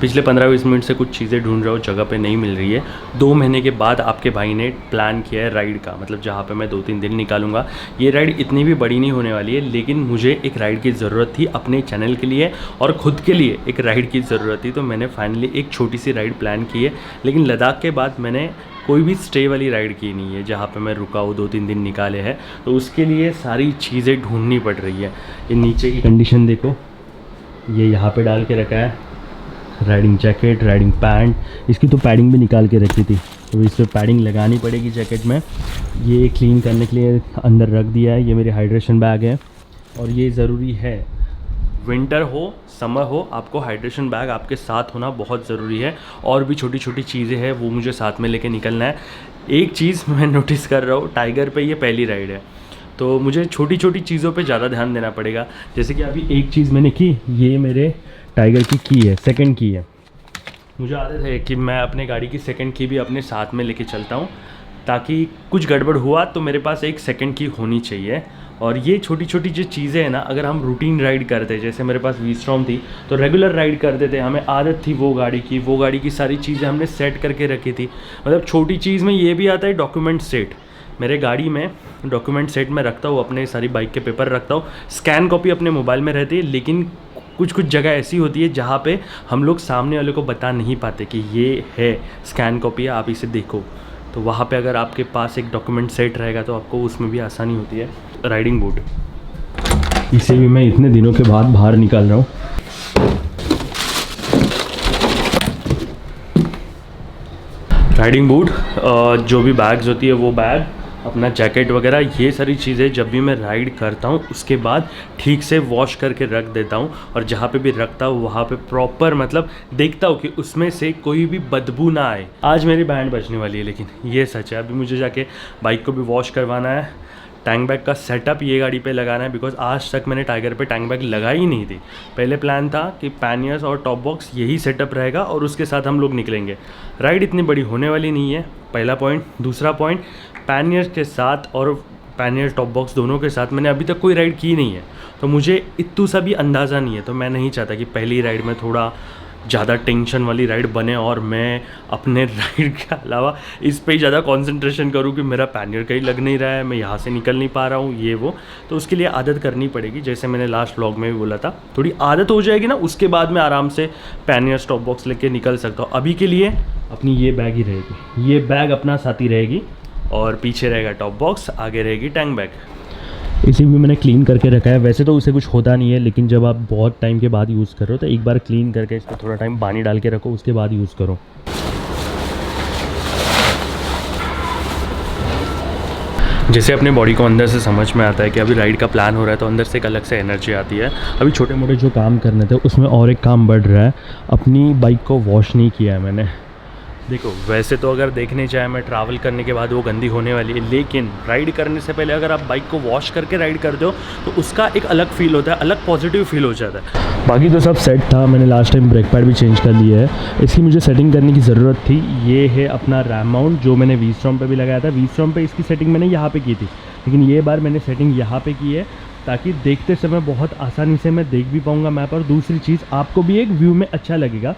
पिछले 15-20 मिनट से कुछ चीज़ें ढूंढ रहा हूँ, जगह पे नहीं मिल रही है। 2 महीने के बाद आपके भाई ने प्लान किया है राइड का, मतलब जहाँ पे मैं 2-3 दिन निकालूंगा। ये राइड इतनी भी बड़ी नहीं होने वाली है, लेकिन मुझे एक राइड की ज़रूरत थी अपने चैनल के लिए और ख़ुद के लिए एक राइड की ज़रूरत थी। तो मैंने फाइनली एक छोटी सी राइड प्लान की है। लेकिन लद्दाख के बाद मैंने कोई भी स्टे वाली राइड की नहीं है जहाँ पे मैं रुका हूँ, 2-3 दिन निकाले हैं। तो उसके लिए सारी चीज़ें ढूंढनी पड़ रही है। ये नीचे की कंडीशन देखो, ये यहाँ पे डाल के रखा है, राइडिंग जैकेट, राइडिंग पैंट। इसकी तो पैडिंग भी निकाल के रखी थी, तो इस पर पैडिंग लगानी पड़ेगी जैकेट में। ये क्लीन करने के लिए अंदर रख दिया है। ये मेरी हाइड्रेशन बैग है और ये ज़रूरी है, विंटर हो समर हो, आपको हाइड्रेशन बैग आपके साथ होना बहुत ज़रूरी है। और भी छोटी छोटी चीज़ें हैं वो मुझे साथ में लेके निकलना है। एक चीज़ मैं नोटिस कर रहा हूँ, टाइगर पे ये पहली राइड है तो मुझे छोटी छोटी चीज़ों पे ज़्यादा ध्यान देना पड़ेगा। जैसे कि अभी एक चीज़ मैंने की, ये मेरे टाइगर की है, सेकंड की है। मुझे आदत है कि मैं अपने गाड़ी की सेकंड की भी अपने साथ में लेके चलता हूँ, ताकि कुछ गड़बड़ हुआ तो मेरे पास एक सेकंड की होनी चाहिए। और ये छोटी छोटी जो चीज़ें हैं ना, अगर हम रूटीन राइड करते, जैसे मेरे पास वी-स्टॉर्म थी तो रेगुलर राइड करते थे, हमें आदत थी वो गाड़ी की सारी चीज़ें हमने सेट करके रखी थी। मतलब छोटी चीज़ में ये भी आता है डॉक्यूमेंट सेट। मेरे गाड़ी में डॉक्यूमेंट सेट में रखता हूँ, अपने सारी बाइक के पेपर रखता हूँ। स्कैन कॉपी अपने मोबाइल में रहती है, लेकिन कुछ कुछ जगह ऐसी होती है जहाँ पे हम लोग सामने वाले को बता नहीं पाते कि ये है स्कैन कॉपी है, आप इसे देखो। तो वहाँ पे अगर आपके पास एक डॉक्यूमेंट सेट रहेगा तो आपको उसमें भी आसानी होती है। राइडिंग बूट, इसे भी मैं इतने दिनों के बाद बाहर निकाल रहा हूँ। राइडिंग बूट, जो भी बैग्स होती है वो बैग, अपना जैकेट वगैरह, ये सारी चीज़ें जब भी मैं राइड करता हूँ उसके बाद ठीक से वॉश करके रख देता हूँ। और जहाँ पे भी रखता हूँ वहाँ पे प्रॉपर मतलब देखता हूँ कि उसमें से कोई भी बदबू ना आए। आज मेरी बैंड बजने वाली है, लेकिन ये सच है, अभी मुझे जाके बाइक को भी वॉश करवाना है। टैंक बैग का सेटअप ये गाड़ी पे लगाना है, बिकॉज आज तक मैंने टाइगर पे टैंक बैग लगाई ही नहीं थी। पहले प्लान था कि पैनियर्स और टॉप बॉक्स यही सेटअप रहेगा और उसके साथ हम लोग निकलेंगे। राइड इतनी बड़ी होने वाली नहीं है, पहला पॉइंट। दूसरा पॉइंट, पैनियर्स के साथ और पैनियर टॉप बॉक्स दोनों के साथ मैंने अभी तक कोई राइड की नहीं है, तो मुझे इतना सा भी अंदाज़ा नहीं है। तो मैं नहीं चाहता कि पहली राइड में थोड़ा ज़्यादा टेंशन वाली राइड बने और मैं अपने राइड के अलावा इस पे ही ज़्यादा कंसंट्रेशन करूँ कि मेरा पैनियर कहीं लग नहीं रहा है, मैं यहाँ से निकल नहीं पा रहा हूँ, ये वो। तो उसके लिए आदत करनी पड़ेगी, जैसे मैंने लास्ट व्लॉग में भी बोला था। थोड़ी आदत हो जाएगी ना, उसके बाद मैं आराम से पैनियर स्टॉप बॉक्स लेके निकल सकता हूँ। अभी के लिए अपनी ये बैग ही रहेगी, ये बैग अपना साथी रहेगी और पीछे रहेगा टॉप बॉक्स, आगे रहेगी टैंक बैग। इसी भी मैंने क्लीन करके रखा है। वैसे तो उसे कुछ होता नहीं है, लेकिन जब आप बहुत टाइम के बाद यूज़ करो तो एक बार क्लीन करके इसको थोड़ा टाइम पानी डाल के रखो, उसके बाद यूज़ करो। जैसे अपने बॉडी को अंदर से समझ में आता है कि अभी राइड का प्लान हो रहा है, तो अंदर से एक अलग से एनर्जी आती है। अभी छोटे मोटे जो काम करने थे उसमें और एक काम बढ़ रहा है, अपनी बाइक को वॉश नहीं किया है मैंने। देखो वैसे तो अगर देखने जाए मैं ट्रैवल करने के बाद वो गंदी होने वाली है, लेकिन राइड करने से पहले अगर आप बाइक को वॉश करके राइड कर दो तो उसका एक अलग फील होता है, अलग पॉजिटिव फील हो जाता है। बाकी तो सब सेट था, मैंने लास्ट टाइम ब्रेक पैड भी चेंज कर लिया है। इसकी मुझे सेटिंग करने की ज़रूरत थी। ये है अपना रैम माउंट जो मैंने वी-स्टॉर्म पे भी लगाया था। वी-स्टॉर्म पे इसकी सेटिंग मैंने यहाँ पे की थी, लेकिन ये बार मैंने सेटिंग यहाँ पे की है ताकि देखते समय बहुत आसानी से मैं देख भी पाऊँगा मैप। और दूसरी चीज़, आपको भी एक व्यू में अच्छा लगेगा।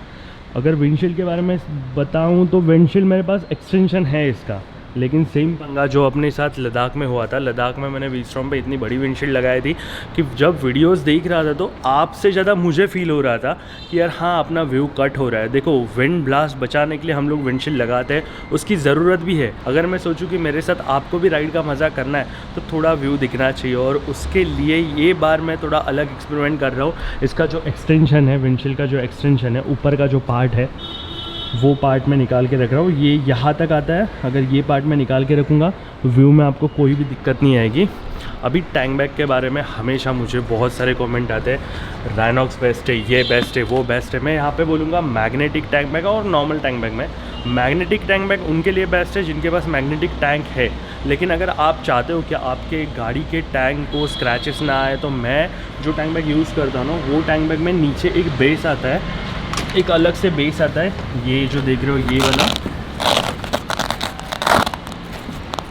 अगर विंडशील्ड के बारे में बताऊं तो विंडशील्ड मेरे पास एक्सटेंशन है इसका, लेकिन सेम पंगा जो अपने साथ लद्दाख में हुआ था। लद्दाख में मैंने वी-स्टॉर्म पे इतनी बड़ी विंडशील्ड लगाई थी कि जब वीडियोस देख रहा था तो आपसे ज़्यादा मुझे फील हो रहा था कि यार हाँ, अपना व्यू कट हो रहा है। देखो विंड ब्लास्ट बचाने के लिए हम लोग विंडशील्ड लगाते हैं, उसकी ज़रूरत भी है। अगर मैं सोचूं कि मेरे साथ आपको भी राइड का मज़ा करना है तो थोड़ा व्यू दिखना चाहिए, और उसके लिए ये बार मैं थोड़ा अलग एक्सपेरिमेंट कर रहा हूँ। इसका जो एक्सटेंशन है, विंडशील्ड का जो एक्सटेंशन है, ऊपर का जो पार्ट है वो पार्ट मैं निकाल के रख रहा हूँ। ये यहाँ तक आता है, अगर ये पार्ट मैं निकाल के रखूँगा तो व्यू में आपको कोई भी दिक्कत नहीं आएगी। अभी टैंक बैग के बारे में हमेशा मुझे बहुत सारे कमेंट आते हैं, राइनॉक्स बेस्ट है, ये बेस्ट है, वो बेस्ट है। मैं यहाँ पे बोलूँगा मैग्नेटिक टैंक बैग और नॉर्मल टैंक बैग में। मैग्नेटिक टैंक बैग उनके लिए बेस्ट है जिनके पास मैग्नेटिक टैंक है, लेकिन अगर आप चाहते हो कि आपके गाड़ी के टैंक को स्क्रैचेस ना आए तो मैं जो टैंक बैग यूज़ करता हूँ ना, वो टैंक बैग में नीचे एक बेस आता है, एक अलग से बेस आता है। ये जो देख रहे हो ये वाला,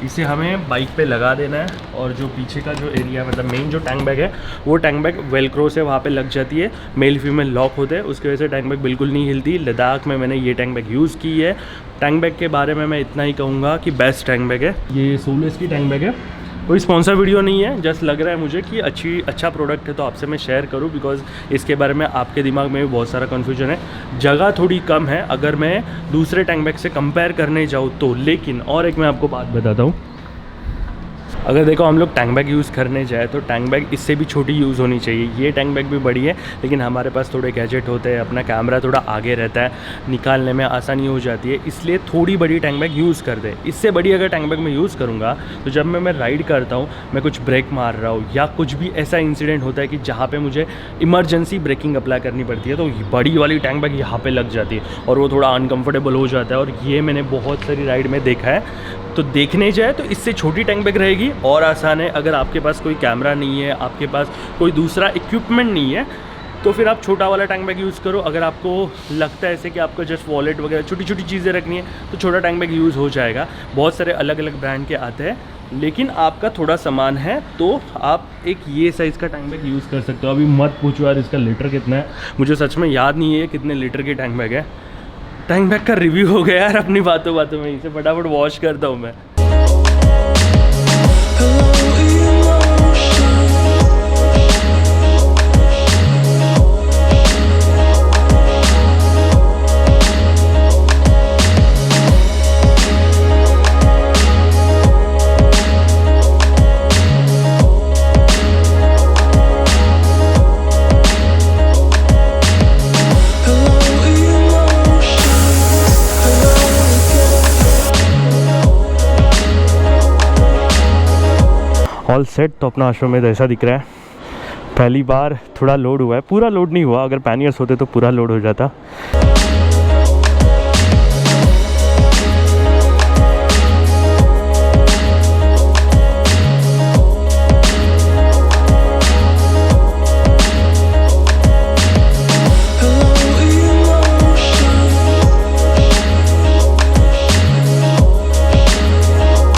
इसे हमें बाइक पे लगा देना है और जो पीछे का जो एरिया मतलब मेन जो टैंक बैग है वो टैंक बैग वेलक्रो से वहाँ पे लग जाती है, मेल फीमेल लॉक होते हैं, उसकी वजह से टैंक बैग बिल्कुल नहीं हिलती। लद्दाख में मैंने ये टैंक बैग यूज़ की है। टैंक बैग के बारे में मैं इतना ही कहूँगा कि बेस्ट टैंक बैग है ये। सोलेस की टैंक बैग है, कोई स्पॉन्सर वीडियो नहीं है, जस्ट लग रहा है मुझे कि अच्छा प्रोडक्ट है तो आपसे मैं शेयर करूं, बिकॉज़ इसके बारे में आपके दिमाग में भी बहुत सारा कन्फ्यूजन है। जगह थोड़ी कम है अगर मैं दूसरे टैंक बैग से कंपेयर करने जाऊं तो, लेकिन और एक मैं आपको बात बताता हूं। अगर देखो हम लोग टैंक बैग यूज़ करने जाए तो टैंक बैग इससे भी छोटी यूज़ होनी चाहिए। ये टैंक बैग भी बड़ी है लेकिन हमारे पास थोड़े गैजेट होते हैं, अपना कैमरा थोड़ा आगे रहता है, निकालने में आसानी हो जाती है, इसलिए थोड़ी बड़ी टैंक बैग यूज़ कर दे। इससे बड़ी अगर टैंक बैग मैं यूज़ करूँगा तो जब मैं राइड करता हूँ, मैं कुछ ब्रेक मार रहा हूँ या कुछ भी ऐसा इंसिडेंट होता है कि जहाँ पर मुझे इमरजेंसी ब्रेकिंग अप्लाई करनी पड़ती है तो बड़ी वाली टैंक बैग यहाँ पर लग जाती है और वो थोड़ा अनकम्फर्टेबल हो जाता है। और ये मैंने बहुत सारी राइड में देखा है। तो देखने जाए तो इससे छोटी टैंक बैग रहेगी और आसान है। अगर आपके पास कोई कैमरा नहीं है, आपके पास कोई दूसरा इक्विपमेंट नहीं है तो फिर आप छोटा वाला टैंक बैग यूज़ करो। अगर आपको लगता है ऐसे कि आपको जस्ट वॉलेट वगैरह छोटी छोटी चीज़ें रखनी है तो छोटा टैंक बैग यूज़ हो जाएगा। बहुत सारे अलग अलग ब्रांड के आते हैं, लेकिन आपका थोड़ा सामान है तो आप एक ये साइज़ का टैंक बैग यूज़ कर सकते हो। अभी मत पूछो यार इसका लीटर कितना है, मुझे सच में याद नहीं है कितने लीटर की टैंक बैग है। टैंक बैग का रिव्यू हो गया यार अपनी बातों में, इसे फटाफट वॉश करता हूँ मैं। All set. तो अपना अश्वमेध ऐसा दिख रहा है। पहली बार थोड़ा लोड हुआ है, पूरा लोड नहीं हुआ, अगर पैनियर्स होते तो पूरा लोड हो जाता।